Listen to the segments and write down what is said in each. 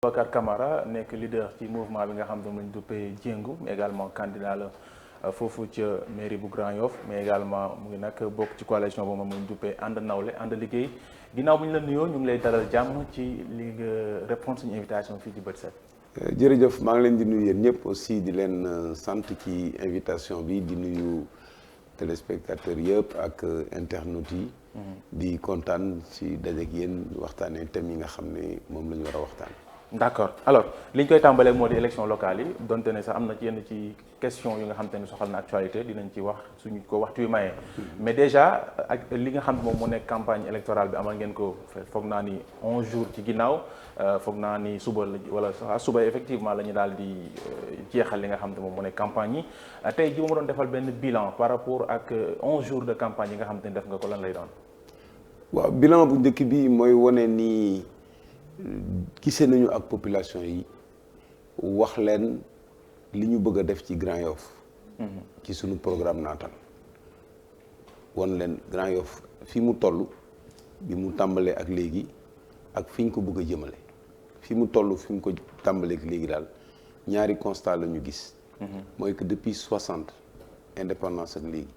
Boubacar Camara nekk leader ci mouvement bi nga xam ne lañ duppee Jéngu mais également candidat la foofu ca mairie bu Grand Yoff mais également mu ngi nag bokk ci coalition boobu moom lañ duppee ànd nawle ànd liggéey ginnaaw bu ñu la nuyoo ñu ngi lay dalal jàmm ci li nga répondre suñu invitation fii ci Bët Set. jërëjëf maa ngi leen di nuyu yéen ñëpp aussi di leen sant ci invitation bi di nuyu téléspectateurs yëpp ak internautes yi. di kontaan ci dajeek yéen waxtaanee thèmes yi nga xam ne moom la ñu war a waxtaan. d'accord alors li ñu koy tàmbalee moo di élection locale yi donte ne sax am na ci yenn ci question yu nga xam te ne soxal na actualité dinañ ci wax suñu ko waxtu yu mayee mais déjà ak li nga xam ne moom moo nekk campagne électorale bi amal ngeen ko foog naa ni 11 jours ci ginnaaw foog naa ni suba la wala suba effectivement la ñu daal di jeexal li nga xam ne moom moo nekk campagne yi tey ji ma doon defal benn bilan par rapport ak 11 jours de campagne yi nga xam te ne def nga ko lan lay doon. waaw bilan bu njëkk bi mooy wane ni. gisee nañu ak population yi wax leen li ñu bëgg a def ci Grand Yoff ci suñu programme naatal wan leen Grand Yoff fi mu toll bi mu tàmbalee ak léegi ak fi ñu ko bëgg a jëmale fi mu toll fi mu ko tàmbalee ak léegi daal ñaari constat la ñu gis mooy que depuis 60 indépendance ak léegi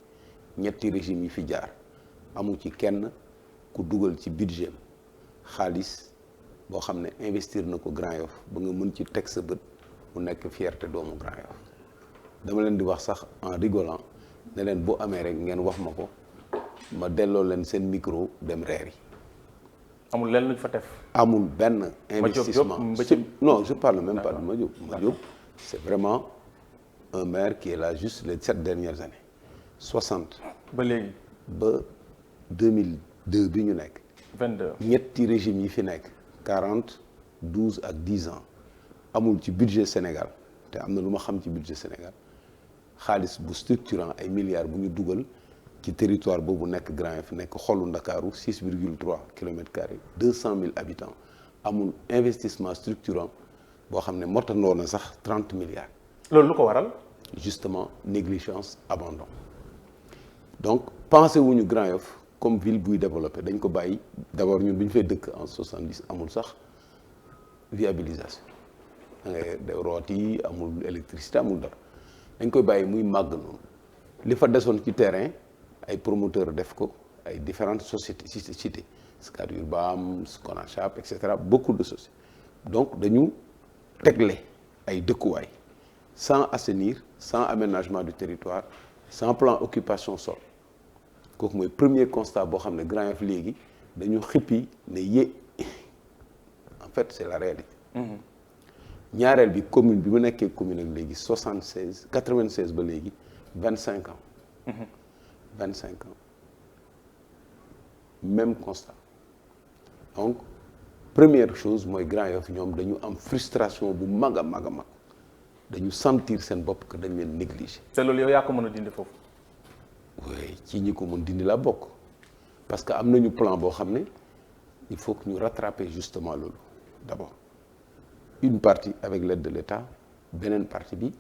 ñetti régime yi fi jaar amu ci kenn ku dugal ci budget xaalis boo xam ne investir na ko Grand Yoff ba nga mën ci teg sa bët mu nekk fierté doomu Grand Yoff dama leen di wax sax en rigolant ne leen boo amee rek ngeen wax ma ko ma delloo leen seen micro dem reer yi. amul lenn luñ fa def. amul benn investissement non je parle même pas de Madiop. Madiop c'est vraiment un maire qui est là juste les 7 dernières années 60. ba léegi. ba 2002 bi ñu nekk. 22 ñetti régime yi fi nekk. 40 12 ak 10 ans amul ci budget Sénégal te am na lu ma xam ci budget Sénégal xaalis bu structurant ay milliards bu ñu dugal ci territoire boobu nekk Grand Yoff nekk xolu Ndakaaru 6,3 kilomètres carrés 200 000 habitants amul investissement structurant boo xam ne motandoo na sax 30 milliards. loolu lu ko waral. justement négligence abandon donc pensé wuñu Grand Yoff comme ville buy développé dañ ko bàyyi d'abord ñun bi ñu fay dëkk en 70 amul sax viabilisation da ngay de root yi amul électricité amul dara dañ koy bàyyi muy màgg noonu li fa desoon ci terrain ay promoteurs def ko ay différentes sociétés cités Scat Urbam Sconachap et cetera beaucoup de sociétés donc dañu tegle ay dëkkuwaay sans assainir sans aménagement du territoire sans plan occupation sol kooku mooy premier constat boo xam ne Grand Yoff léegi dañu xippi ne en fait c'est la réalité. ñaareel bi commune bi mu nekkee commune ak léegi 96 ba léegi 25 ans. 25 ans même constat donc première chose mooy Grand Yoff ñoom dañu am frustration bu mag a mag a mag dañu sentir seen bopp que dañ leen négliger. te loolu yow yaa ko mën a dindi foofu. oui ci ñi ko mën dindi la bokk parce que am nañu plan boo xam ne il faut que ñu rattraper justement loolu d'abord une partie avec l'aide de l'État beneen partie bi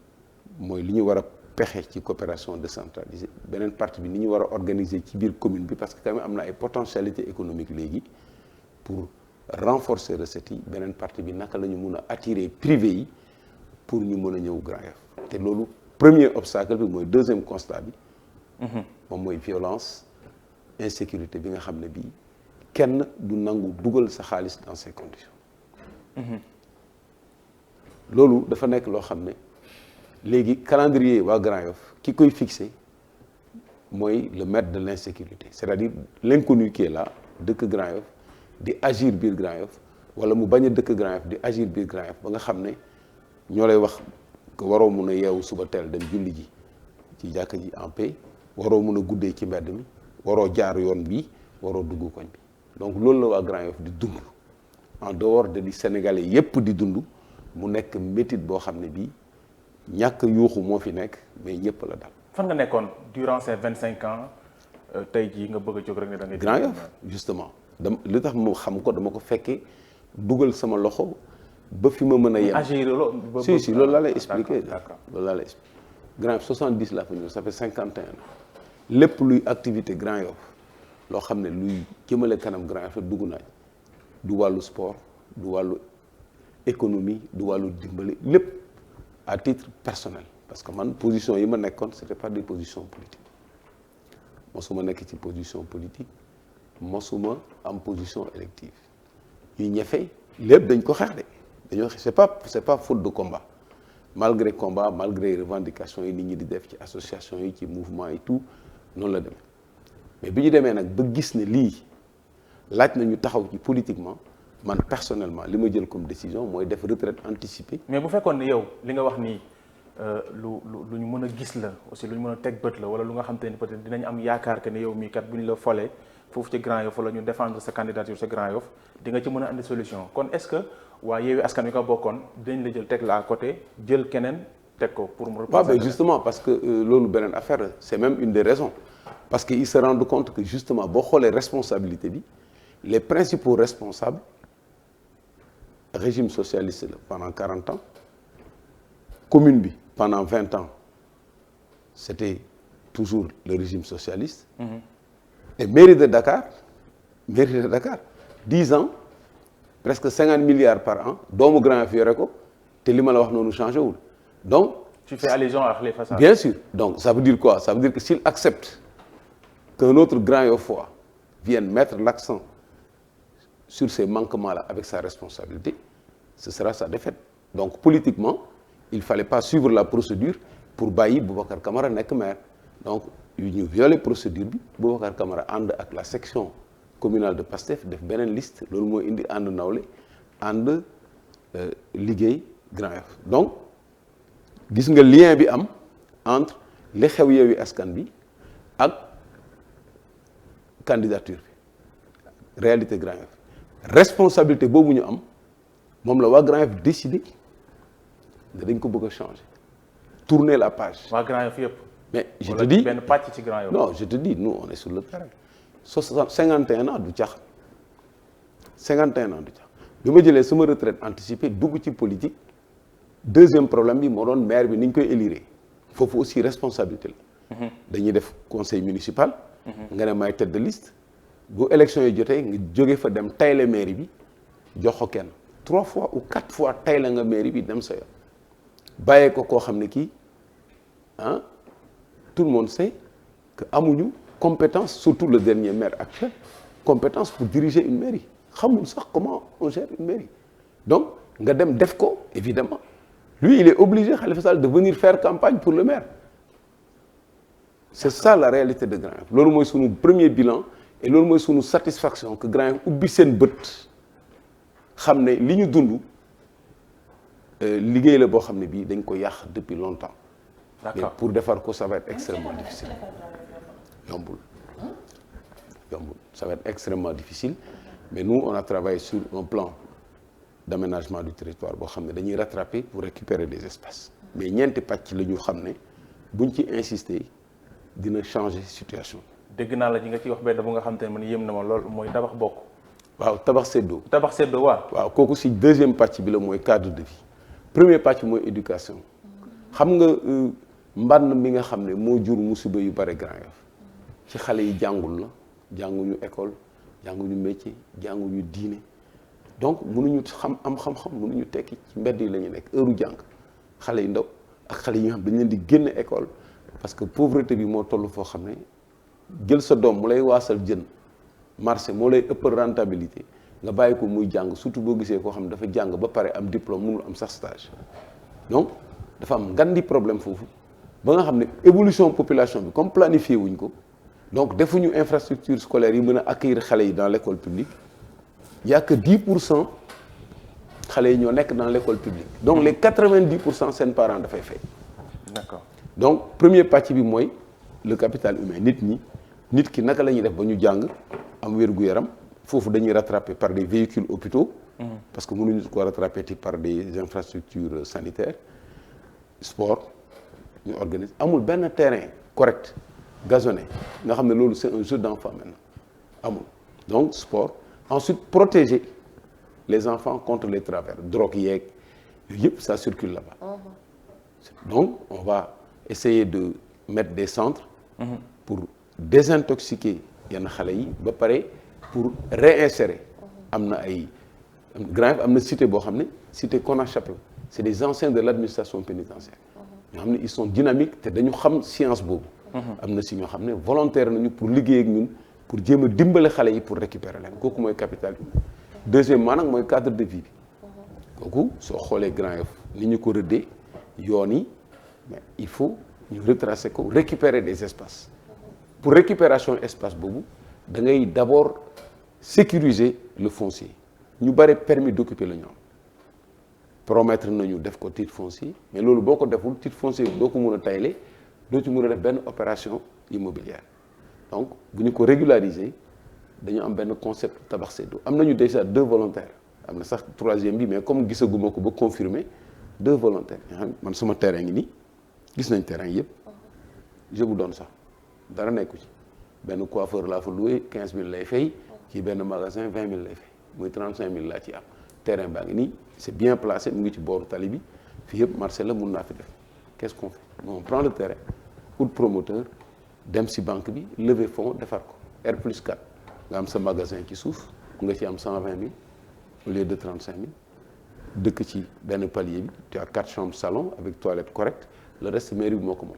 mooy li ñu war a pexe ci coopération décentralisée beneen partie bi ni ñu war a organiser ci biir commune bi parce que quand même am na ay potentialités économiques léegi pour renforcer recettes yi beneen partie bi naka la ñu mun a attirer privé yi pour ñu mën a ñëw Grand Yoff te loolu premier obstacle bi mooy deuxième constat bi moom mooy violence insécurité bi nga xam ne bii kenn du nangu dugal sa xaalis dans ces conditions loolu dafa nekk loo xam ne léegi calendrier waa Grand Yoff ki koy fixé mooy le maître de l'insécurité c'est-à-dire l'inconnu qui est là dëkk Grand Yoff di agir biir Grand Yoff wala mu bañ a dëkk Grand Yoff di agir biir Grand Yoff ba nga xam ne ñoo lay wax que waroo mun a yeewu suba teel dem julli ji ci jàkka ji en paix waroo mun a guddee ci mbedd mi waroo jaar yoon bi waroo dugg koñ bi donc loolu la waa Grand Yoff di dund en dehors de li Sénégalais yépp di dund mu nekk métit boo xam ne bii ñàkk yuuxu moo fi nekk mais ñëpp la dal. fan nga nekkoon durant ces 25 ans tey jii nga bëgg a jóg rek ne da ngay. Grand Yoff justement li tax ma xam ko dama ko fekkee dugal sama loxo ba fi ma mën a yem. agir loolu. si loolu laa lay expliquer. loolu laa lay expliquer. Grand Yoff 70 laa fa ñëw ça fait 51 ans lépp luy activité Grand Yoff loo xam ne luy jëmale kanam Grand Yoff dugg naa du wàllu sport du wàllu économie du wàllu dimbali lépp à titre personnel parce que man position yi ma nekkoon c'était pas des positions politiques mosuma nekk ci position politique mosuma am position élective yu ñefe lépp dañ ko xeex de dañoo c'est pas faute de combat malgré combat malgré revendications yi nit ñi di def ci association yi ci mouvement yi tout noonu la demee mais bi ñu demee nag ba gis ne lii laaj na ñu taxaw ci politiquement man personnellement li ma jël comme décision mooy def retraite anticipée. mais bu fekkoon ne yow li nga wax nii lu ñu mën a gis la aussi lu ñu mën a teg bët la wala lu nga xam te ni peut-être dinañ am yaakaar que ne yow mii kat bu ñu la folee foofu ci Grand Yoff wala ñu défendre sa candidature sa Grand Yoff di nga ci mën a andi solution kon est-ce que waa Yewwi Askan Wi ko bokkoon dinañ la jël teg la à côté jël keneen teg ko pour mu. waaw mais justement parce que loolu beneen affaire la c'est même une des raisons parce que ils se rendent compte que justement boo xoolee responsabilité bi les principaux responsables régime socialiste la pendant 40 ans commune bi pendant 20 ans c'était toujours le régime socialiste. Et mairie de Dakar 10 ans presque 50 milliards par an doomu Grand Yoff yore ko te li ma la wax noonu changé wul donc. Tu fais allusion à Khalifa Sall. Bien sûr donc ça veut dire quoi ça veut dire que s'il accepte qu'un autre Grand Yoffois vienne mettre l'accent sur ces manquements-là avec sa responsabilité ce sera sa défaite donc politiquement il fallait pas suivre la procédure pour bàyyi Boubacar Camara nekk maire donc ñu violer procédure bi Boubacar Camara ànd ak la section communale de Pastef def beneen liste loolu mooy indi ànd nawle ànd liggéey Grand Yoff donc gis nga lien bi am entre li xew Yewwi Askan bi ak candidature bi réalité Grand Yoff responsabilité boobu ñu am moom la waa Grand Yoff décidé ne dañ ko bëgg a changer tourner la page. waa Grand Yoff yëpp. mais je te dis benn pàcc ci Grand Yoff. non je te dis nous on est sur le terrain 51 ans du caaxaan 51 ans du caaxaan bi ma jëlee sama retraite anticipée dugg ci politique deuxième problème bi moo doon maire bi ni ñu koy élire foofu aussi responsabilité la. dañuy def conseil municipal. nga ne may tête de liste. bu élection yi jotee nga jóge fa dem tayle mairie bi jox ko kenn 3 fois ou 4 fois tayle nga mairie bi dem sa yoon bàyyee ko koo xam ne kii ah tout le monde sait que amuñu compétence surtout le dernier maire actuel compétence pour diriger une mairie xamul sax comment on gère une mairie donc nga dem def ko évidemment lui il est obligé Khalifa Sall de venir faire campagne pour le maire c'est ça la réalité de Grand Yoff loolu mooy sunu premier bilan et loolu mooy sunu satisfaction que Grand Yoff ubbi seen bët xam ne li ñu dund liggéey la boo xam ne bii dañ ko yàq depuis longtemps. D'accord. Mais pour defar ko ça va être extrêmement difficile yombul ça va être extrêmement difficile mais nous on a travaillé sur un plan d'aménagement du territoire boo xam ne dañuy rattraper pour récupérer des espaces mais ñeenti pàcc la ñu xam ne buñ ci insister dina changer situation. dégg naa la ñi nga ci wax benn bu nga xam te ne man yéem na ma lool mooy tabax bokk. waaw tabax seddoo. tabax seddoo waaw kooku si deuxième pàcc bi la mooy cadre de vie premier pàcc mooy éducation xam nga mbànn mi nga xam ne moo jur musiba yu bare Grand Yoff ci xale yi jàngul la jànguñu école jànguñu métier jànguñu diine donc mënuñu am xam-xam mënuñu tekki ci mbedd yi la ñu nekk heure jàng xale yu ndaw ak xale yi nga xam dañ leen di génne école parce que pauvreté bi moo toll foo xam ne jël sa doom mu lay waasal jën marché moo lay ëppal rentabilité nga bàyyi ko muy jàng surtout boo gisee koo xam ne dafa jàng ba pare am diplôme mënul am sax stage donc dafa am ngandi problème foofu ba nga xam ne évolution population bi comme planifié wuñ ko donc defuñu infrastructure scolaire yi mën a accueillir xale yi dans l'école publique il y a que 10% xale yi ñoo nekk dans l'école publique donc les 90% seen parents dafay fay. D'accord. donc premier pàcc bi mooy le capital humain nit ki naka la ñuy def ba ñu jàng am wér-gu-yaram foofu dañuy rattraper par des véhicules hôpitaux parce que mënuñu ko rattraper par des infrastructures sanitaires sport ñu organise amul benn terrain correct gazonné nga xam ne loolu c'est un jeu d'enfant maintenant amul donc sport ensuite protéger les enfants contre les travers drogue yeeg yooyu yëpp ça circule là-bas donc on va essayer de mettre des centres pour désintoxiquer yenn xale yi ba pare pour réinsérer am na ay Grand Yoff am na cité boo xam ne cité Konachap la c'est des anciens de l'administration pénitentiaire ñoo xam ne ils sont dynamiques te dañu xam science boobu am na si ñoo xam ne volontaire nañu pour liggéey ak ñun pour jéem a dimbale xale yi pour récupérer leen kooku mooy capital bi deuxièmement nag mooy cadre de vie bi kooku soo xoolee Grand Yoff ni ñu ko rëddee yoon yi mais il faut ñu retracer ko récupérer des espaces pour récupération espace boobu da ngay d'abord sécuriser le foncier ñu bare permis d'occuper la ñu am promettre nañu def ko titre foncier mais loolu boo ko deful titre foncier bi doo ko mën a tayle doo ci mën a def benn opération immobilière donc bu ñu ko régulariser dañu am benn concept tabax seddu am nañu déjà 2 volontaires am na sax 3e bi mais comme gisaguma ko ba confirmer 2 volontaires nga xam man sama terrain ngi nii gis nañ terrain yëpp je vous donne sax dara nekku ci benn coiffeur laa fa loué 15000 lay fay ci benn magasin 20000 lay fay muy 35000 laa ci am terrain baa ngi nii c'est bien placé mu ngi ci booru tali bi fii yëpp marché la mun naa fi def qu'est-ce qu'on fait on prend le terrain pour promoteur dem si banque bi lever fonds defar ko R+4 nga am sa magasin ci suuf nga ci am 120000 au lieu de 35000 dëkk ci benn palier bi tu as 4 chambres salon avec toilette correcte le reste mairie bi moo ko moom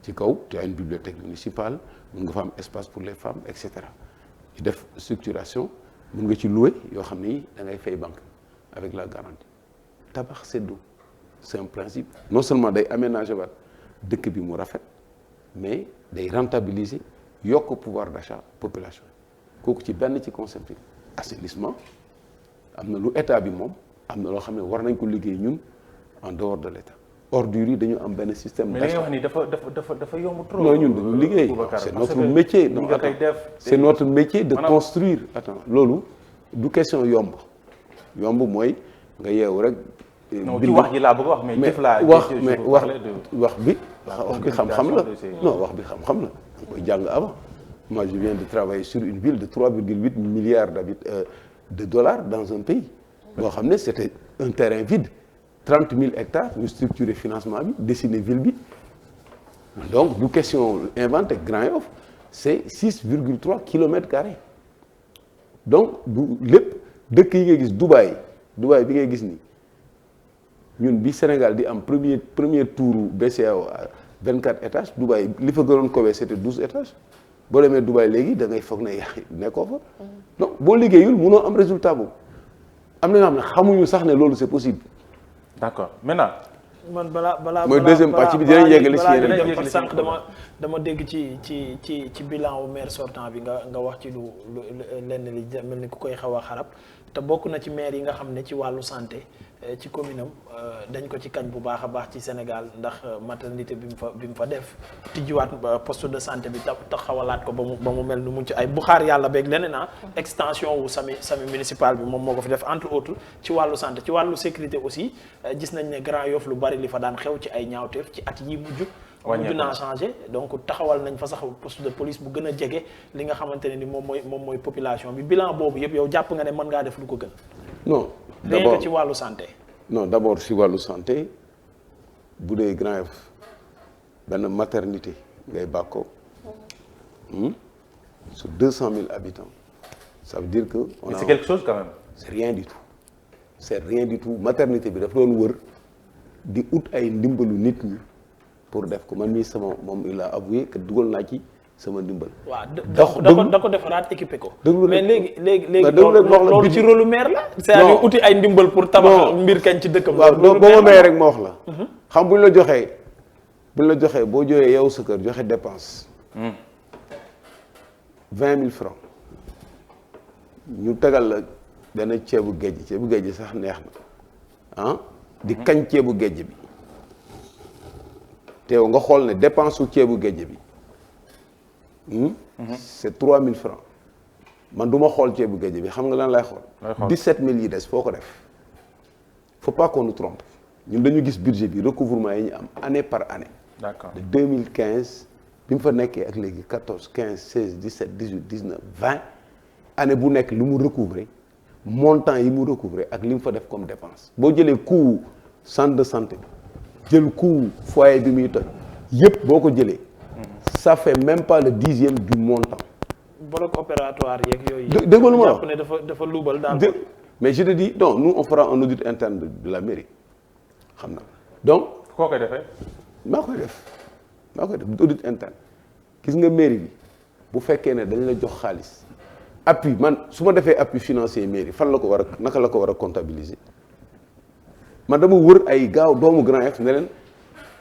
ci kaw tu as une bibliothèque municipale mun nga fa am espace pour les femmes et cetera ñu def structuration mun nga ci louer yoo xam ni da ngay fay banque avec la garantie tabax seddu c'est un principe non seulement day aménager waat dëkk bi mu rafet mais day rentabiliser yokk pouvoir d'achat population kooku ci benn ci concept bi assainissement am na lu état bi moom am na loo xam ne war nañ ko liggéey ñun en dehors de l'état ordures yi dañu am benn système mais li nga wax ni dafa yomb trop. non ñun dañu liggéey c'est notre métier non c'est notre métier de construire attends loolu du question yomb mooy nga yeewu rek. non ci wax ji laa bëgg wax mais jëf laa wax bi xam-xam la non wax bi xam-xam la da koy jàng avant moi je viens de travailler sur une ville de 3,8 milliards de dollars dans un pays boo xam ne c'était un terrain vide 30 000 hectares ñu structurer financement bi dessiner ville bi donc du question inventé Grand Yoff c'est 6,3 kilomètres carrés donc du lépp dëkk yi ngay gis Dubaï bi ngay gis nii ñun bi Sénégal di am premier tour BCEAO à 24 étages Dubaï li fa gënoon kowee c'était 12 étages boo demee Dubaï léegi da ngay foog ne nekkoo fa donc boo liggéeyul mënoo am résultat boobu am na ñoo xam ne xamuñu sax ne loolu c'est possible. D'accord maintenant. man balaa mooy deuxième partie bi dinañ yeggali ci yeneen parce que sànq dama dégg ci bilan wu maire sortant bi nga wax ci lu lenn li mel ni ku koy xaw a xarab te bokk na ci maire yi nga xam ne ci wàllu santé ci commune am dañ ko ci kañ bu baax a baax ci Sénégal ndax maternité bi mu fa def tijjiwaat poste de santé bi taxawalaat ko ba mu mel nu mu ci ay bu xaar yàlla beeg leneen extension wu sami municipal bi moom moo ko fi def entre autres ci wàllu santé ci wàllu sécurité aussi gis nañ ne Grand Yoff lu bari li fa daan xew ci ay ñaawteef ci at yi mujj naa changé donc taxawal nañ fa sax poste de police bu gën a jege li nga xamante ne ni moom mooy population bi bilan boobu yëpp yow jàpp nga ne mën ngaa def lu ko gën. non d'abord rien que ci wàllu santé. non d'abord ci wàllu santé bu dee Grand Yoff benn maternité ngay bàkkoo sur 200 000 habitants ça veut dire que. mais c'est quelque chose quand même. c'est rien du tout maternité bi dafa doon wër di ut ay ndimbalu nit ñi. pour def ko man mii moom il a avoué que dugal naa ci sama ndimbal. waaw da ko defaraat équipé ko. mais léegi loolu ci rôle maire la. c'est-à-dire uti ay ndimbal pour tabax mbir kañ ci dëkkam. waaw boo ma mayee rek ma wax la. xam buñ la joxee boo jooyee yow sa kër joxe dépense. 20 000 francs ñu tegal la benn ceebu géej sax neex na di kañ ceebu géej bi. teew nga xool ne dépense su ceebu géej bi c'est 3000 francs man du ma xool ceebu géej bi xam nga lan lay xool 17000 yi des foo ko def faut pas qu'on nous trompe ñun dañu gis budget bi recouvrement yi ñu am année par année. D'accord. De 2015 bi mu fa nekkee ak léegi 14 15 16 17 18 19 20 année bu nekk lu mu recouvrer montant yi mu recouvrer ak li mu fa def comme dépense boo jëlee coût centre de santé bi jël coût foyer bi muy toj yëpp boo ko jëlee ça fait même pas le 10e du montant. bloc opératoire yeeg yooyu. dégg nga lu ma wax jàpp ne dafa luubal daal. mais je te dis non nous on fera un audit interne de la mairie xam na donc. koo koy defee. maa koy def audit interne gis nga mairie bi bu fekkee ne dañ la jox xaalis appui man su ma defee appui financier mairie fan la ko war a naka la ko war a comptabiliser man dama wër ay gaaw doomu Grand Yoff ne leen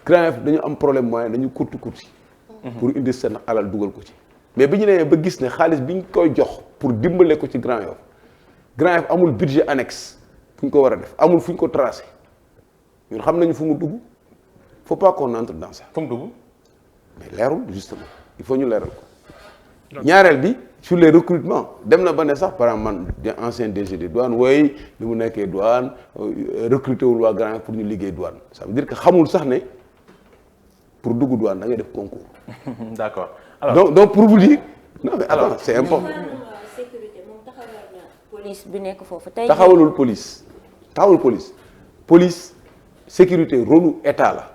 Grand Yoff dañu am problème moyen dañu kurti pour indi seen alal dugal ko ci mais bi ñu nee ba gis ne xaalis bi ñu koy jox pour dimbale ko ci Grand Yoff amul budget annexe fu ñu ko war a def amul fu ñu ko tracé ñun xam nañu fu mu dugg faut pas qu'on entre dans ça. fu mu dugg. mais leerul justement il faut ñu leeral ko. ñaareel bi sur les recrutements dem na ba ne sax par exemple man ancien DG de douane wooy li mu nekkee douane recruter wul waa Grand Yoff pour ñu liggéey douane ça veut dire que xamul sax ne pour dugg douane da ngay def concours. d'accord alors donc pour vous dire. non mais alors c'est important. sécurité moom taxawal na police bi nekk foofu tey. taxawalul police sécurité rôle état la.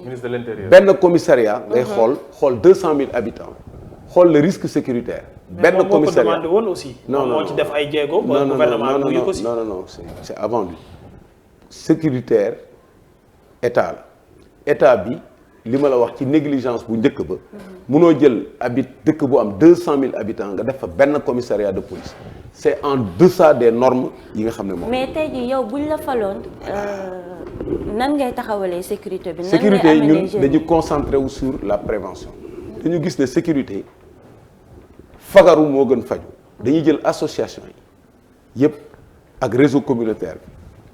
ministre de l'intérieur. benn commissariat ngay xool 200 000 habitants xool le risque sécuritaire. benn commissariat mais moom moo ko demandé woon aussi. non moo ci def ay jéego. ba gouvernement bi ko aussi non c'est avant lui. sécuritaire état la état bi li ma la wax ci négligence bu njëkk ba. munoo jël dëkk bu am 200 000 habitants nga def fa benn commissariat de police c'est en deçà des normes yi nga xam ne moom. mais tey jii yow buñ la faloon nan ngay taxawalee sécurité bi. sécurité ñun dañu concentré wu sur la prévention. dañu gis ne sécurité fagaru moo gën faju dañuy jël association yi yëpp ak réseau communautaire bi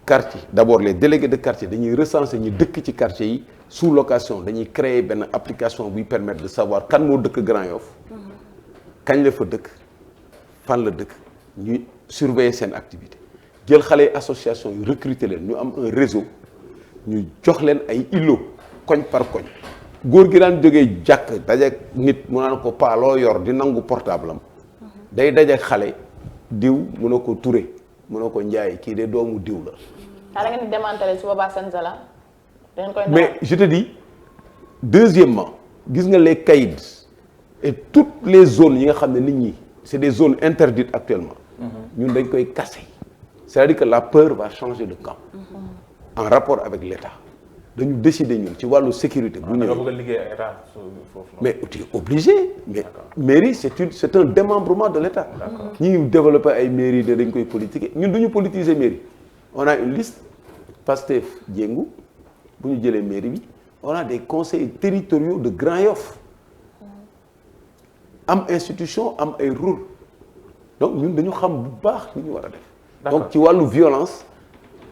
quartier d'abord les délégués de quartier dañuy recenser ñu dëkk ci quartier yi sous location dañuy créer benn application buy permettre de savoir kan moo dëkk Grand Yoff kañ la fa dëkk fan la dëkk ñuy surveiller seen activité jël xale association yu recruter leen ñu am un réseau ñu jox leen ay îlots koñ par koñ góor gi daan jógee jàkk dajeek nit mu naan ko paaloo yor di nangu portable am day dajeek xale diw mu ne ko Touré mu ne ko Njaay kii de doomu diw la. da ngeen di démanteler su boobaa seen zala. mais je te dis deuxièmement gis nga les caïds et toutes les zones yi nga xam ne nit ñi c'est des zones interdites actuellement. ñun dañ koy casser. c'est-à-dire que la peur va changer de camp. En rapport avec l'État dañu décider ñun ci wàllu sécurité. bu ñëwee bëgg a liggéey ak État foofu. mais tu es obligé. mais mairie c'est un démembrement de l'État. ñi ngi développer ay mairie de dañ koy politiquer ñun duñu politiser mairie. on a une liste Pastef Jéngu bu ñu jëlee mairie bi on a des conseils territoriaux de Grand Yoff am institution am ay rôle donc ñun dañu xam bu baax li ñu war a def. donc ci wàllu violence.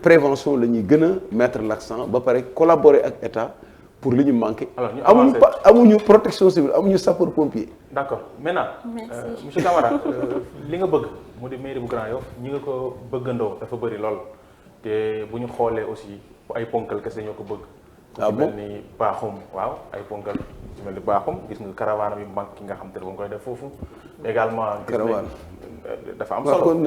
prévention la ñuy gën a mettre l'accent ba pare collaborer ak état pour li ñu manqué. alors ñu amuñu protection civile amuñu sapeur pompier. d'accord maintenant. monsieur Camara li nga bëgg mu di mairie bu Grand Yoff ñi nga ko bëggandoo dafa bëri lool te bu ñu xoolee aussi ay ponkal kese ñoo ko bëgg. ah bon ku ci mel ni Bakhoum waaw ay ponkal ku ci mel ni Bakhoum gis nga caravane bi mag ki nga xam te ne bu koy def foofu. également caravane dafa am solo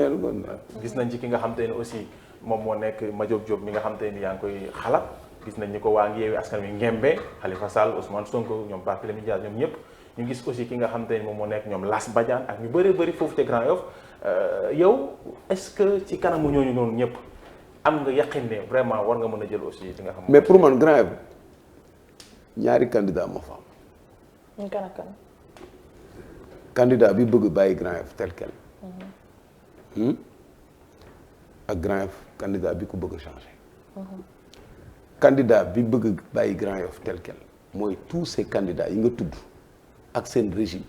gis nañ ci ki nga xam te ne aussi. moom moo nekk Madiop Diop mi nga xam te ni yaa ngi koy xalaat gis nañ ni ko waa ngi Yewwi Askan Wi Ngembe Khalifa Sall Ousmane Sonko ñoom Barthélémy Dias ñoom ñëpp ñu gis aussi ki nga xam te ni moom moo nekk ñoom Lass Badiane ak ñu bëri foofu te Grand Yoff yow est-ce que ci kanamu ñooñu noonu ñëpp am nga yaqin ne vraiment war nga mën a jël aussi li nga xam. mais pour man Grand Yoff ñaari candidat moo fa am. kan ak kan. candidat bi bëgg bàyyi Grand Yoff tel quel. ak Grand Yoff candidat bi ko bëgg a changer. candidat bi bëgg bàyyi Grand Yoff tel quel mooy tous ces candidats yi nga tudd ak seen régime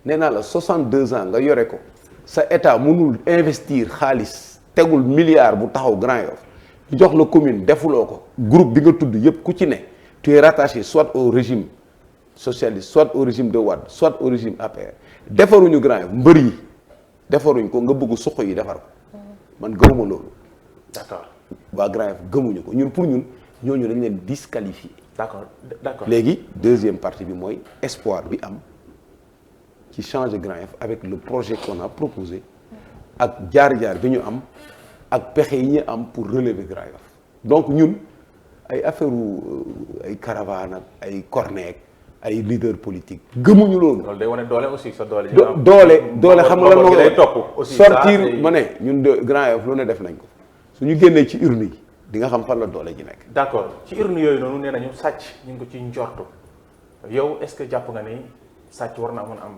nee naa la 62 ans nga yore ko sa état mënul investir xaalis tegul milliard bu taxaw Grand Yoff ñu jox la commune defuloo ko groupe bi nga tudd yépp ku ci ne tu es rattaché soit au régime socialiste soit au régime de Wade soit au régime APR defaruñu Grand Yoff mbër yi defaruñ ko nga bëgg suq yi defar ko man gëmuma loolu. d'accord waa Grand Yoff gëmuñu ko ñun pour ñun ñooñu dañ leen disqualifier. d'accord léegi deuxième partie bi mooy espoir bi am ci changer Grand Yoff avec le projet qu'on a proposé ak jaar-jaar bi ñu am ak pexe yi ñu am pour relever Grand Yoff donc ñun ay affaire ay caravane ak ay cornet ay leaders politiques gëmuñu loolu. loolu day wane doole aussi sa doole. doole xam nga lan moo day topp aussi sortir ma ne ñun de Grand Yoff lu ne def nañ ko suñu génnee ci urne yi di nga xam fan la doole ji nekk. d'accord ci urne yooyu noonu nee nañu sàcc ñu ngi ko ci njortu yow est-ce que jàpp nga ni sàcc war naa mën a am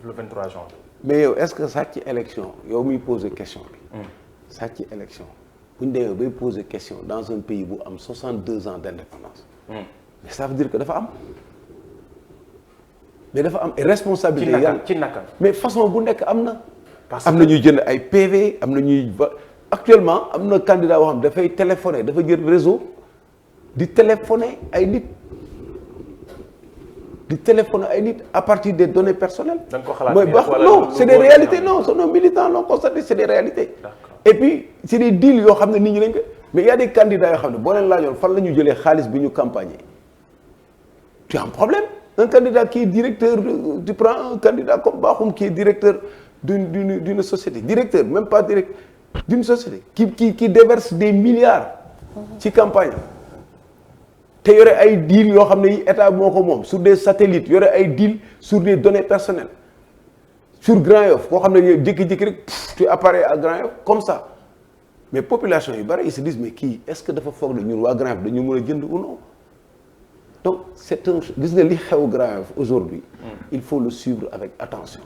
le 23 janvier. mais yow est-ce que sàcc élection yow muy poser question bi. sàcc élection bu ñu demee bay poser question dans un pays bu am 62 ans d'indépendance. mais ça veut dire que dafa am. mais dafa am responsabilité. ci naka mais façon bu nekk am na. parce am na ñuy jënd ay PV am na ñuy actuellement am na candidat boo xam dafay téléphoner dafa jël réseau di téléphoner ay nit. di téléphoner ay nit à partir des données personnelles. da nga ko xalaat mooy baax non c'est des réalités non c'est nos militants l'ont constaté c'est des réalités. et puis c'est des deals yoo xam ne nit ñi dañ ko mais il y a des candidats yoo xam ne boo leen laajoon fan la ñu jëlee xaalis bi ñu campagner tu as un problème un candidat qui est directeur tu prends un candidat comme Bakhoum qui est directeur d'une société directeur même pas direct d'une société qui déverse des milliards ci campagne te yore ay deal yoo xam ne yi état moo ko moom sur des satellites yore ay deal sur des données personnelles sur Grand Yoff koo xam ne jékki-jékki rek tu apparais à Grand Yoff comme ça mais population yi bari ils se disent mais kii est-ce que dafa foog ne ñun waa Grand Yoff dañu mën a jënd ou non donc c'est un gis nga li xew Grand Yoff aujourd'hui il faut le suivre avec attention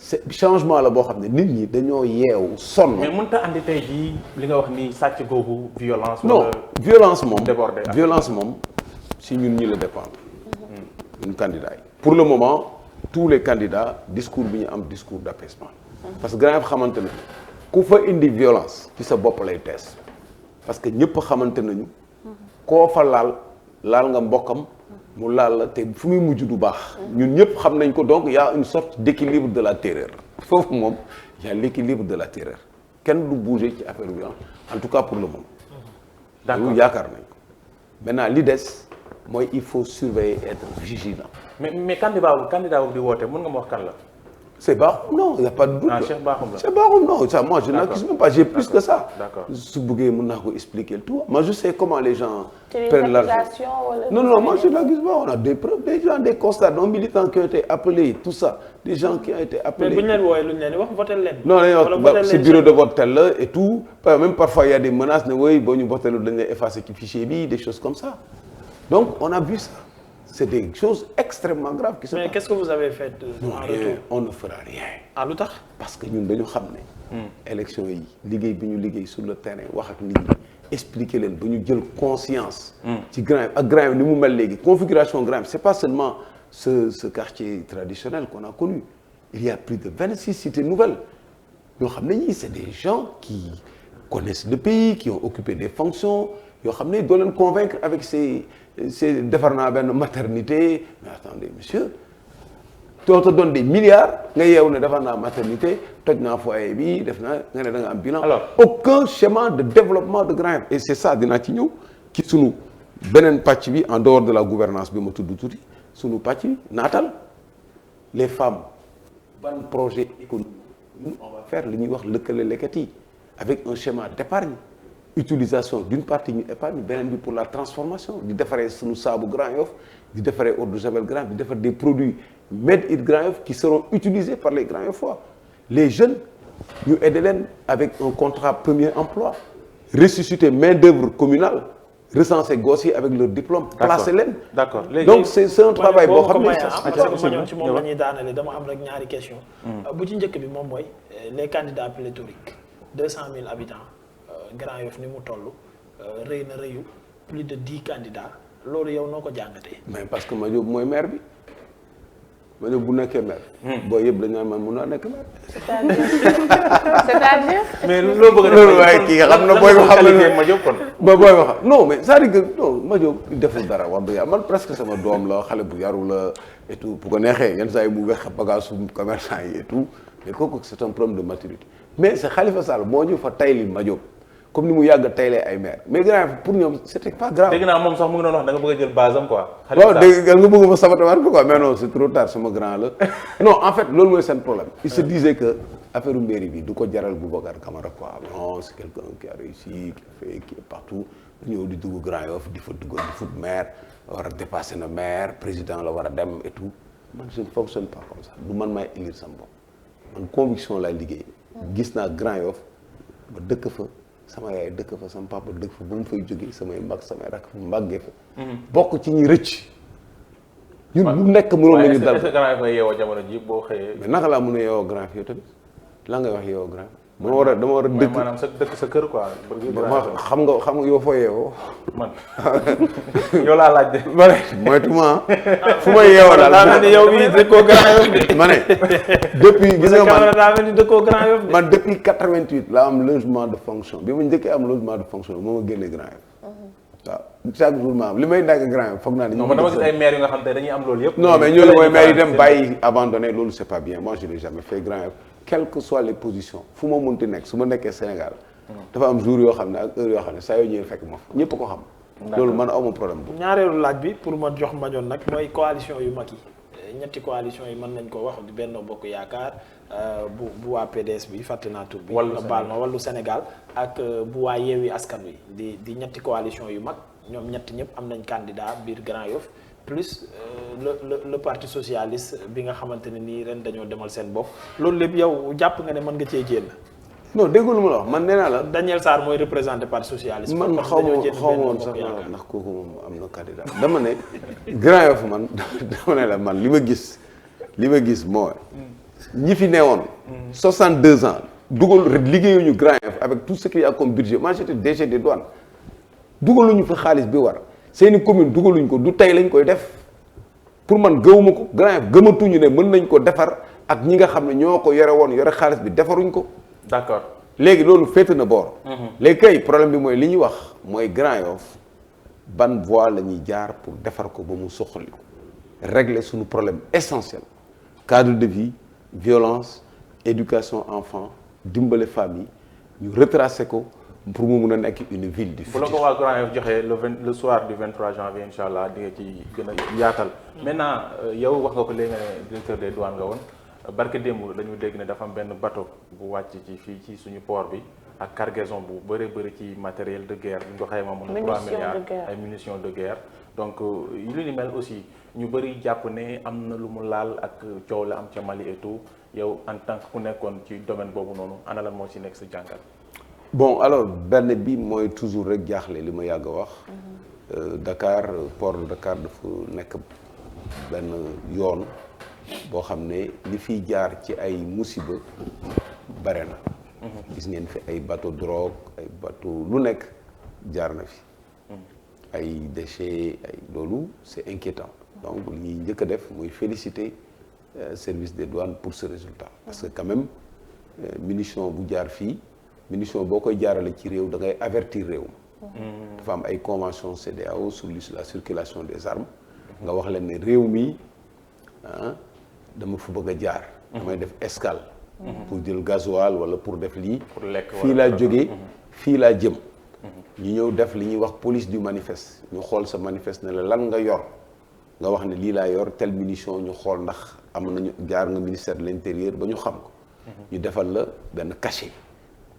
c'est changement la boo xam ne nit ñi dañoo yeewu sonn. mais mënut a andi tey jii li nga wax ni sàcc googu violence. non violence moom débordé violence moom si ñun ñi la dépendre. ñun candidats yi. pour le moment tous les candidats discours bi ñu am discours d'apaisement. parce que Grand Yoff xamante ne ku fa indi violence ci sa bopp lay tees parce que ñëpp xamante nañu koo fa laal nga mbokkam. mu laal la te fu muy mujj du baax. ñun ñëpp xam nañ ko donc y a une sorte d'équilibre de la terreur foofu moom y a l'équilibre de la terreur kenn du bouger ci affaire bi en tout cas pour le moment. d'accord yaakaar nañ ko maintenant li des mooy il faut surveiller être vigilant. mais candidat boobu di woote mën nga ma wax kan la. c'est Bakhoum non il y a pas de doute. Cheikh Bakhoum la c'est Bakhoum non ça moi je n'accuse même pas j'ai plus que ça. d'accord su bëggee mën naa ko expliquer le tout moi je sais comment les gens. prennent l'argent non moi je n'accuse pas on a des preuves des gens des constats nos militants qui ont été appelés tout ça des gens qui ont été appelés. mais bu ñu leen wooyee lu ñu leen di wax voté leen. non dañuy wax si bureau de vote tel la et tout même parfois il y a des menaces ne woy boo ñu voté dañ lay effacer ci fichier bi des choses comme ça donc on a vu ça. c'est des choses extrêmement graves qui se passent. mais qu'est-ce que vous avez fait en retour? On ne fera rien. ah lu tax. parce que ñun dañu xam ne. élection yi liggéey bi ñu liggéey sur le terrain wax ak nit ñi expliquer leen ba ñu jël conscience. ci Grand Yoff ak Grand Yoff ni mu mel léegi configuration Grand Yoff c'est pas seulement ce quartier traditionnel qu'on a connu il y a plus de 26 cités nouvelles yoo xam ne ñii c'est des gens qui connaissent le pays qui ont occupé des fonctions yoo xam ne doo leen convaincre avec ces defar naa benn maternité mais attendez monsieur doo te donne des milliards nga yeewu ne defar naa maternité toj naa foyer bi def naa nga ne da nga am bilan. alors aucun schéma de développement de Grand Yoff et c'est ça dinaa ci ñëw ci sunu beneen pàcc bi en dehors de la gouvernance bi ma tudd tuuti sunu pàcc bi naatal les femmes ban projet économique on va faire li ñuy wax lëkkale lekkat yi avec un schéma d'épargne utilisation d'une partie ñu épargne beneen bi pour la transformation di defaree sunu saabu Grand Yoff di defaree eau de javel Grand Yoff di defar des produits made in Grand Yoff qui seront utilisés par les Grand Yoffois les jeunes ñu aider leen avec un contrat premier emploi ressusciter main d'œuvre communale recenser gosses yi avec leur diplôme placer leen d'accord donc c'est un travail boo xam ne ma ñëw ci moom la ñuy daanale dama am rek ñaari question bu ci njëkk bi moom mooy les candidats pléthoriques 200 000 habitants Grand Yoff ni mu toll rëy na rëyu plus de 10 candidats loolu yow noo ko jàngatee. mais parce que Madiop mooy maire bi Madiop bu nekkee maire. booy yëpp dañu naan man mun naa nekk maire. c'est-à-dire. mais loo bëgg a loolu waaye kii xam na booy xam ne Madiop kon. ba booy wax non mais c'est-à-dire que non Madiop deful dara wax dëgg yàlla man presque sama doom la xale bu yaru la et tout bu ko neexee yenn saa yi mu wex bagage su commerçant yi et tout mais kooku c'est un problème de maturité mais c'est Khalifa Sall moo ñu fa tayli Madiop. comme ni mu yàgg a taylee ay maire mais Grand Yoff pour ñoom c'était pas grave. dégg naa moom sax mu ngi doon wax da nga bëgg a jël base am quoi. waaw dégg nga bëgg ma saboter waat ko quoi mais non c'est trop tard sama grand la non en fait loolu mooy seen problème. il se disait que affaire mairie bi du ko jaral Boubacar Camara quoi non c'est quelqu'un qui a réussi qui est partout ñëw di dugg Grand Yoff di fa dugg di fut maire war a dépasser na maire président la war a dem et tout man je ne fonctionne pas comme ça du man maay élire sama bopp man conviction laay liggéey gis naa Grand Yoff ba dëkk fa sama yaay dëkk fa sama papa dëkk fa ba mu fay jógee samay mag samay rakk fa màggee fa bokk ci ñi rëcc ñun lu nekk mënoon nañu dal est-ce que Grand Yoff nga yeewoo jamono ji boo xëyee mais naka laa mën a yeewoo Grand Yoff yow tamit la ngay wax yeewoo Grand Yoff dama war a dëkk maanaam sa dëkk sa kër quoi xam nga yow foo yeewoo man yow laa laaj de ma ne moytuma fu may yeewoo daal daa mel ni yow mii dëkkoo Grand Yoff de ma ne depuis gis nga man daa mel ni dëkkoo Grand Yoff de man depuis 88 laa am logement de fonction bi ma njëkkee am logement de fonction moo ma génnee Grand Yoff waaw chaque jour ma am li may nekk Grand Yoff foog naa ne non man dama gis ay maire yu nga xam te dañuy am loolu yëpp non mais ñooñu mooy maire yi dem bàyyi abandonné loolu c'est pas bien moi je l'ai jamais fait Grand Yoff quelles que soient les positions fu ma munti nekk su ma nekkee Sénégal dafa am jour yoo xam ne ak heure yoo xam ne saa yoo ñëwee fekk ma fa ñëpp ko xam loolu man awma problème bu ñaareelu laaj bi pour ma jox mbañoon nag mooy coalition yu mag yi ñetti coalition yi mën nañ ko wax di Benno Bokk Yaakaar bu waa PDS bi fàtte naa tur bi baal ma Wallu Sénégal ak bu waa Yewwi Askan Wi di ñetti coalition yu mag ñoom ñett ñëpp am nañ candidat biir Grand Yoff plus le parti socialiste bi nga xamante ne nii ren dañoo demal seen bopp loolu lépp yow jàpp nga ne mën nga cee génn non déggul ma la wax man nee naa la Daniel Sarr mooy représenté parti socialiste man xaw ma woon sax ndax kooku moom am na candidat dama ne Grand Yoff man dama ne la man li ma gis mooy ñi fi newoon 62 ans dugal liggéeyuñu Grand Yoff avec tout ce qu'il y a comme budget moi j'étais DG des douanes dugaluñu fa xaalis bi war seeni commune dugaluñ ko du tey lañ koy def pour man gëwuma ko Grand Yoff gëmatuñu ne mën nañ ko defar ak ñi nga xam ne ñoo ko yore woon yore xaalis bi defaruñ ko d'accord léegi loolu féete na boor léegi kay problème bi mooy li ñuy wax mooy Grand Yoff ban voie la ñuy jaar pour defar ko ba mu soxaliku régler suñu problème essentiel cadre de vie violence éducation enfant dimbale famille ñu retracer ko pour mu mun a nekk une ville du futur. bu la ko waa Grand Yoff joxee le soir du 23 janvier incha allah di nga ci gën a yaatal. maintenant yow wax nga ko léegi ne directeur des douanes nga woon barke démb dañu dégg ne dafa am benn bateau bu wàcc ci fii ci suñu port bi ak cargaison bu bëri ci matériel de guerre bu ñu ko xayma mun na 3 milliards ay munitions de guerre. donc lu ni mel aussi ñu bëri jàpp ne am na lu mu laal ak coow la am ca Mali et tout yow en tant que ku nekkoon ci domaine boobu noonu ana lan moo ci nekk sa jàngat. bon alors benn bi mooy toujours rek jaaxle li ma yàgg a wax Dakar port de Dakar dafa nekk benn yoon boo xam ne li fiy jaar ci ay musiba bare na gis ngeen fi ay bateau drogue ay bateau lu nekk jaar na fi ay déchets ay loolu c'est inquiétant donc li ñuy njëkk a def mooy féliciter service des douanes pour ce résultat parce que quand même munition bu jaar fii munition boo koy jaarale ci réew da ngay avertir réew dafa am ay convention CEDEAO sur la circulation des armes nga wax leen ne réew mi dama fa bëgg a jaar damay def escale pour jël gasoil wala pour def lii fii laa jógee fii laa jëm ñu ñëw def li ñuy wax police du manifeste ñu xool sa manifeste ne la lan nga yor nga wax ne lii laa yor telle munition ñu xool ndax am nañu jaar nga ministère de l'intérieur ba ñu xam ko ñu defal la benn cachet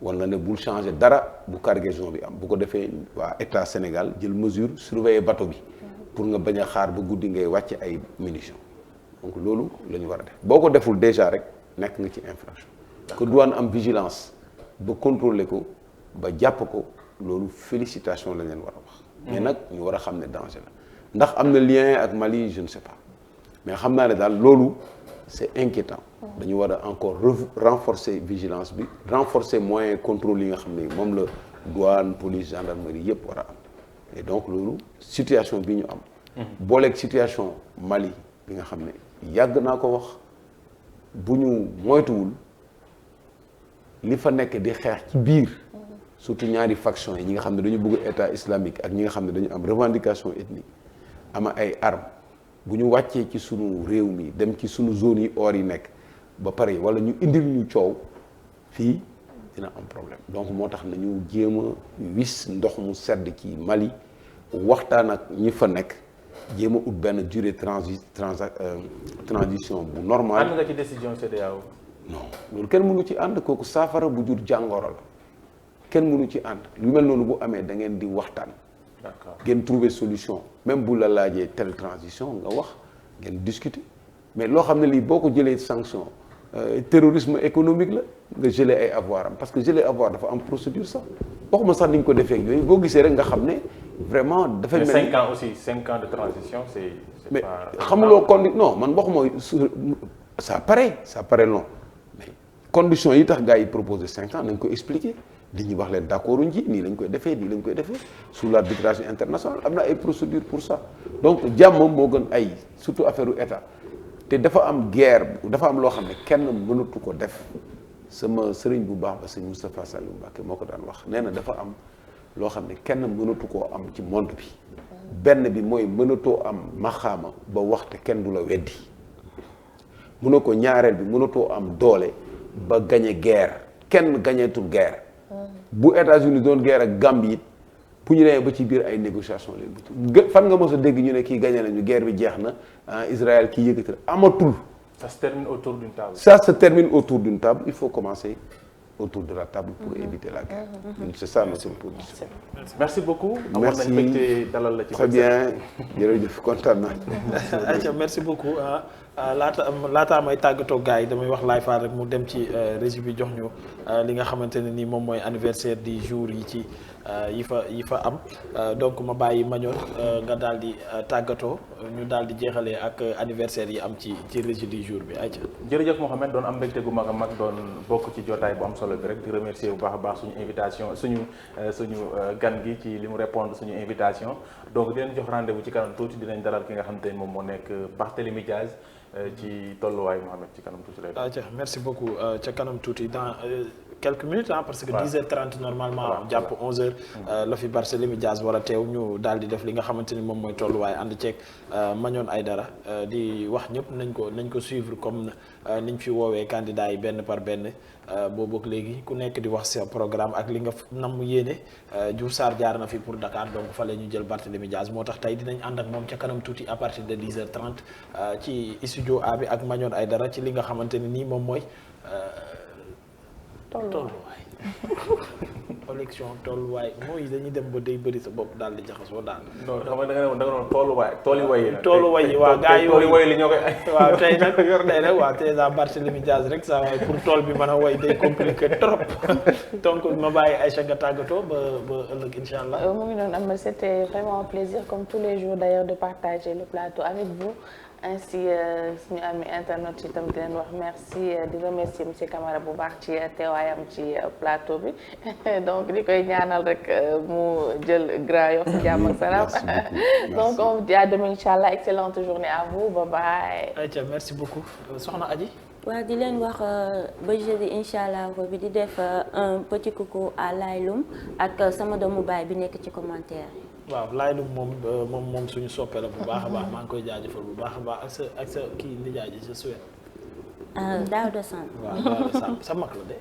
wan la ne bul changer dara bu cargaison bi am bu ko defee waa état Sénégal jël mesure surveiller bateau bi pour nga bañ a xaar ba guddi ngay wàcc ay munitions donc loolu la ñu war a def boo ko deful déjà rek nekk nga ci infraction que douane am vigilance ba contrôler ko ba jàpp ko loolu félicitation lañ leen war a wax mais nag ñu war a xam ne danger la ndax am na lien ak Mali je ne sais pas mais xam naa ne daal loolu c'est inquiétant dañu war a encore renforcer vigilance bi renforcer moyens contrôle yi nga xam ne moom la douane police gendarmerie yëpp war a am et donc loolu situation bi ñu am booleeg situation Mali bi nga xam ne yàgg naa ko wax bu ñu moytuwul li fa nekk di xeex ci biir surtout ñaari faction yi ñi nga xam ne dañu bëgg état islamique ak ñi nga xam ne dañu am revendication ethnique ama ay armes bu ñu wàccee ci sunu réew mi dem ci sunu zone yi or yi nekk ba pare wala ñu indil ñu coow fii dina am problème donc moo tax nañu jéem a wis ndox mu sedd ci Mali waxtaan ak ñi fa nekk jéem a ut benn durée transition bu normal. ànd nga ci décision CEDEAO. non loolu kenn mënu ci ànd kooku saafara bu jur jàngoro la kenn mënu ci ànd lu mel noonu bu amee da ngeen di waxtaan. d'accord ngeen trouver solution même bu la laajee telle transition nga wax ngeen discuter mais loo xam ne lii boo ko jëlee sanction terrorisme économique la nga gelé ay avoir am parce que gelé avoir dafa am procédure sax waxuma sax ni ñu ko defee ak yooyu boo gisee rek nga xam ne vraiment. dafay mel ni 5 ans aussi 5 ans de transition c'est mais pas. xamuloo non man waxuma ça paraît long mais conditions yi tax gars yi proposé 5 ans nañ ko expliquer. li ñuy wax leen d'accord uñ ci nii lañ koy defee nii lañ koy defee sous l'arbitrage international am na ay procédures pour ça donc jàmm moo gën ay surtout affaire u état te dafa am guerre dafa am loo xam ne kenn mënatu ko def sama sëriñ bu baax ba sëñ Moustapha Saliou Mbacké moo ko daan wax nee na dafa am loo xam ne kenn mënatu koo am ci monde bi benn bi mooy mënatoo am maxaama ba waxte kenn du la weddi mënoo ko ñaareel bi mënatoo am doole ba gañe guerre kenn gañeetul guerre bu États-Unis doon guerre ak Gambie it bu ñu demee ba ci biir ay négociations leen fan nga mos a dégg ñu ne kii gagné nañu guerre bi jeex na Israël kii yëkkati amatul. Ça se termine autour d'une table. Ça se termine autour d'une table il faut commencer autour de la table pour éviter la guerre. C'est ça notre position. Merci beaucoup. Merci amoon nañu mbégte dalal la ci. Très bien jërëjëf kontaan naa. merci beaucoup laataa may tàggatoo gars yi damay wax Laye Fall rek mu dem ci régie bi jox ñu li nga xamante ne ni moom mooy anniversaire du jour yi ci yi fa am donc ma bàyyi Mañoon nga daal di tàggatoo ñu daal di jeexalee ak anniversaire yi am ci régie du jour bi ayca. jërëjëf Mouhamed doon am mbégte gu mag a mag doon bokk ci jotaay bu am solo bi rek di remercier bu baax a baax suñu invitation suñu gan gi ci li mu répondre suñu invitation donc dinañ jox rendez-vous ci kanam tuuti dinañ dalal ki nga xamante ne moom moo nekk Barthélémy Diaz ci tolluwaay Mouhamed ci kanam tuuti lay doon. ayca merci beaucoup ca kanam tuuti dans quelques minutes parce que 10h30 normalement jàpp 11h la fi Barthélémy Diaz war a teew ñu daal di def li nga xamante ni moom mooy tolluwaay ànd ceeg Mañoon Aydara di wax ñëpp nañ ko suivre comme niñ fi woowee candidats yi benn par benn boobu ak léegi ku nekk di wax sa programme ak li nga nam yéene Diouf Sarr jaar na fi pour Dakar donc fallait ñu jël Barthélémy Diaz moo tax tey dinañ ànd ak moom ca kanam tuuti à partir de 10h30 ci studio A bi ak Mañoon Aydara ci li nga xamante ni nii moom mooy tolluwaay collection tolluwaay mooy dañuy dem ba day bëri sa bopp daal di jaxasoo daal. non xam nga da nga doon tolluwaay tool yi way yi. toolu way yi waaw gars yi tool yi way li ñoo koy. waaw tey nag waaw tey daal Barthélémy Diaz rek saa waaye pour tool bi mën a way day compliqué trop donc ma bàyyi Aïcha nga tàggatoo ba ëllëg incha allah. mu ngi doon am c'était vraiment un plaisir comme tous les jours d'ailleurs de partager le plateau avec vous. ainsi suñu ami internet yi tam di leen wax merci di remercier monsieur Camara bu baax ci teewaayam ci plateau bi donc di koy ñaanal rek mu jël Grand Yoff jàmm ak salaam donc on dit à demain inchallah excellente journée à vous bye bye. Aïcha merci beaucoup soxna Adji. waaw di leen wax ba jeudi incha allah bi di def un petit coucou à Layloum ak sama doomu baay bi nekk ci commentaire yi. waaw Layloum moom suñu soppe la bu baax a baax maa ngi koy jaajëfal bu baax a baax ak sa kii nijaay ji sa suwet. Daouda Samb. waaw Daouda Samb sa mag la de.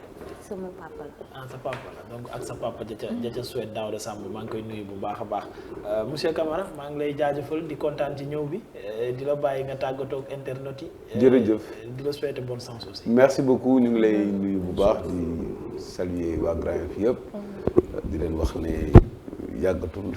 sama papa la. sa papa la donc ak sa papa ja ca suwet Daouda Samb maa ngi koy nuyu bu baax a baax monsieur Camara maa ngi lay jaajëfal di kontaan ci ñëw bi di la bàyyi nga tàggatoo ak internet yi. jërëjëf di la souhaiter bonne chance aussi. merci beaucoup ñu ngi lay nuyu bu baax di saluer waa Grand Yoff yëpp di leen wax ne yàggatul